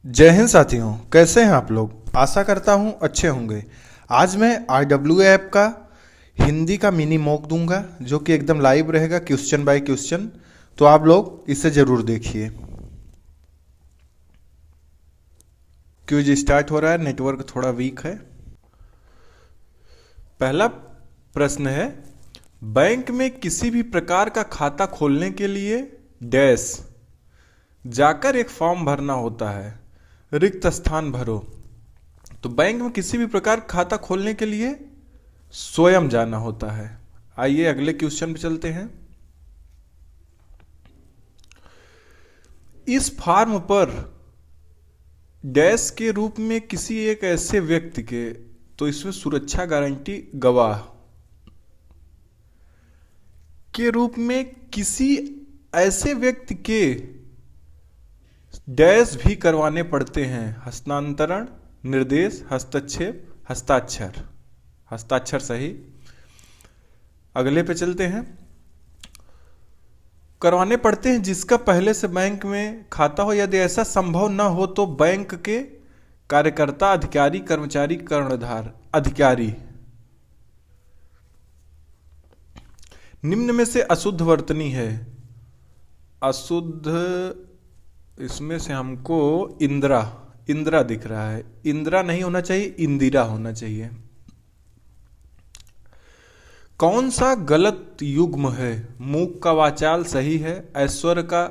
जय हिंद साथियों, कैसे हैं आप लोग। आशा करता हूं अच्छे होंगे। आज मैं RWA ऐप का हिंदी का मिनी मॉक दूंगा जो कि एकदम लाइव रहेगा, क्वेश्चन बाय क्वेश्चन। तो आप लोग इसे जरूर देखिए। क्विज स्टार्ट हो रहा है, नेटवर्क थोड़ा वीक है। पहला प्रश्न है, बैंक में किसी भी प्रकार का खाता खोलने के लिए डैश जाकर एक फॉर्म भरना होता है, रिक्त स्थान भरो। तो बैंक में किसी भी प्रकार खाता खोलने के लिए स्वयं जाना होता है। आइए अगले क्वेश्चन पे चलते हैं। इस फॉर्म पर डैश के रूप में किसी एक ऐसे व्यक्ति के, तो इसमें सुरक्षा गारंटी गवाह के रूप में किसी ऐसे व्यक्ति के डैश भी करवाने पड़ते हैं। हस्तांतरण, निर्देश, हस्तक्षेप, हस्ताक्षर। हस्ताक्षर सही। अगले पे चलते हैं। करवाने पड़ते हैं जिसका पहले से बैंक में खाता हो, यदि ऐसा संभव न हो तो बैंक के कार्यकर्ता, अधिकारी, कर्मचारी, कर्णधार, अधिकारी। निम्न में से अशुद्ध वर्तनी है। अशुद्ध, इसमें से हमको इंदिरा दिख रहा है। इंदिरा नहीं होना चाहिए, इंदिरा होना चाहिए। कौन सा गलत युग्म है। मूक का वाचाल सही है, ऐश्वर्य का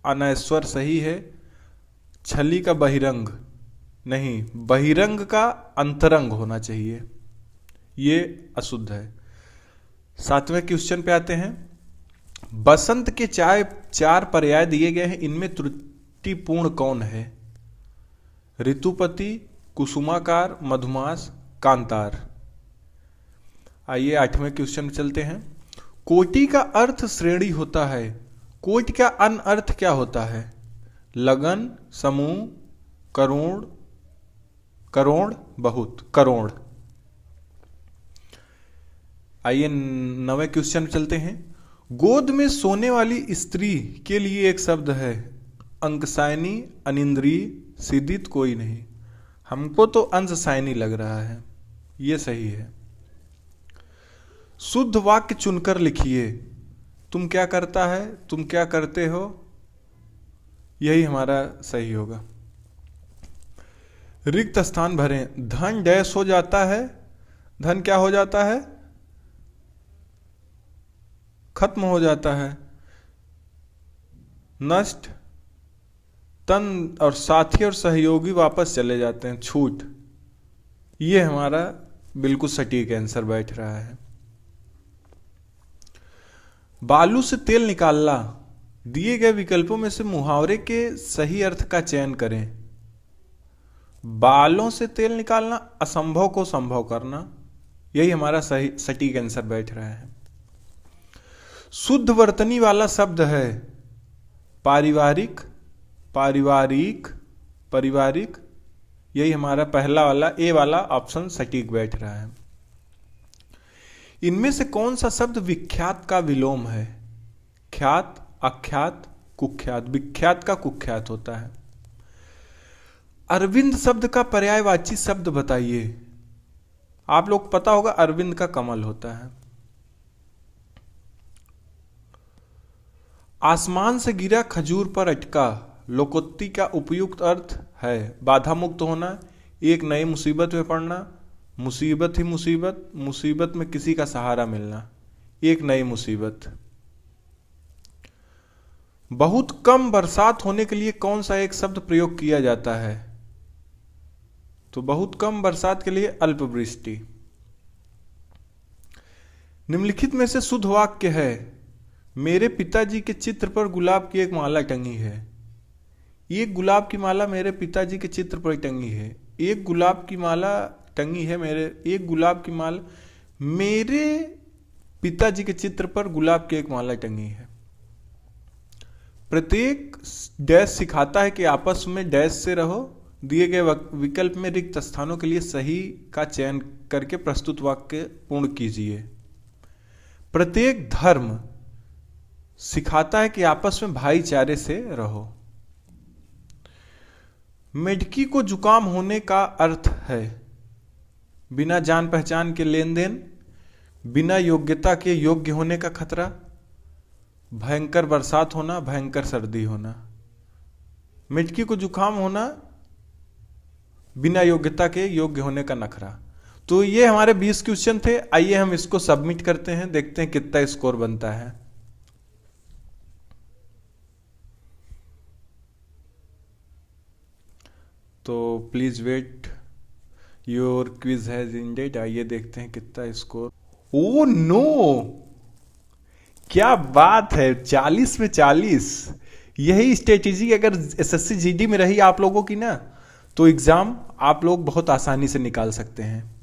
अनैश्वर सही है, छली का बहिरंग नहीं, बहिरंग का अंतरंग होना चाहिए, ये अशुद्ध है। 7वें क्वेश्चन पे आते हैं। बसंत के चार पर्याय दिए गए हैं, इनमें त्रुटिपूर्ण कौन है। ऋतुपति, कुसुमाकार, मधुमास, कांतार। आइए 8वें क्वेश्चन में चलते हैं। कोटि का अर्थ श्रेणी होता है, कोटि का अन्य अर्थ क्या होता है। लगन, समूह, करोड़, करोड़, बहुत, करोड़। आइए 9वें क्वेश्चन में चलते हैं। गोद में सोने वाली स्त्री के लिए एक शब्द है। अंकसायनी, अनिंद्रिय, सिद्धित कोई नहीं। हमको तो अंशसायनी लग रहा है, ये सही है। शुद्ध वाक्य चुनकर लिखिए। तुम क्या करता है, तुम क्या करते हो, यही हमारा सही होगा। रिक्त स्थान भरें। धन डैश हो जाता है। धन क्या हो जाता है, खत्म हो जाता है। नष्ट, तन और साथी और सहयोगी वापस चले जाते हैं। छूट, ये हमारा बिल्कुल सटीक आंसर बैठ रहा है। बालू से तेल निकालना। दिए गए विकल्पों में से मुहावरे के सही अर्थ का चयन करें। बालों से तेल निकालना, असंभव को संभव करना, यही हमारा सही सटीक आंसर बैठ रहा है। शुद्ध वर्तनी वाला शब्द है पारिवारिक, पारिवारिक, पारिवारिक, यही हमारा पहला वाला ए वाला ऑप्शन सटीक बैठ रहा है। इनमें से कौन सा शब्द विख्यात का विलोम है। ख्यात, अख्यात, कुख्यात। विख्यात का कुख्यात होता है। अरविंद शब्द का पर्यायवाची शब्द बताइए। आप लोग पता होगा अरविंद का कमल होता है। आसमान से गिरा खजूर पर अटका। लोकोक्ति का उपयुक्त अर्थ है बाधा मुक्त होना, एक नई मुसीबत में पड़ना, मुसीबत ही मुसीबत, मुसीबत में किसी का सहारा मिलना, एक नई मुसीबत। बहुत कम बरसात होने के लिए कौन सा एक शब्द प्रयोग किया जाता है। तो बहुत कम बरसात के लिए अल्पवृष्टि। निम्नलिखित में से शुद्ध वाक्य है। मेरे पिताजी के चित्र पर गुलाब की एक माला टंगी है। एक गुलाब की माला मेरे पिताजी के चित्र पर टंगी है। एक गुलाब की माला टंगी है एक गुलाब की माला मेरे पिताजी के चित्र पर गुलाब की एक माला टंगी है। प्रत्येक डैश सिखाता है कि आपस में डैश से रहो। दिए गए विकल्प में रिक्त स्थानों के लिए सही का चयन करके प्रस्तुत वाक्य पूर्ण कीजिए। प्रत्येक धर्म सिखाता है कि आपस में भाईचारे से रहो। मेढकी को जुकाम होने का अर्थ है बिना जान पहचान के लेन देन, बिना योग्यता के योग्य होने का खतरा, भयंकर बरसात होना, भयंकर सर्दी होना। मेढकी को जुकाम होना, बिना योग्यता के योग्य होने का नखरा। तो ये हमारे 20 क्वेश्चन थे। आइए हम इसको सबमिट करते हैं, देखते हैं कितना स्कोर बनता है। तो please wait, your quiz has ended. आइए देखते हैं कितना स्कोर। ओ नो, क्या बात है, 40 में 40। यही स्ट्रेटेजी अगर एसएससी जीडी में रही आप लोगों की ना, तो एग्जाम आप लोग बहुत आसानी से निकाल सकते हैं।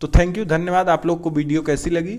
तो थैंक यू, धन्यवाद। आप लोग को वीडियो कैसी लगी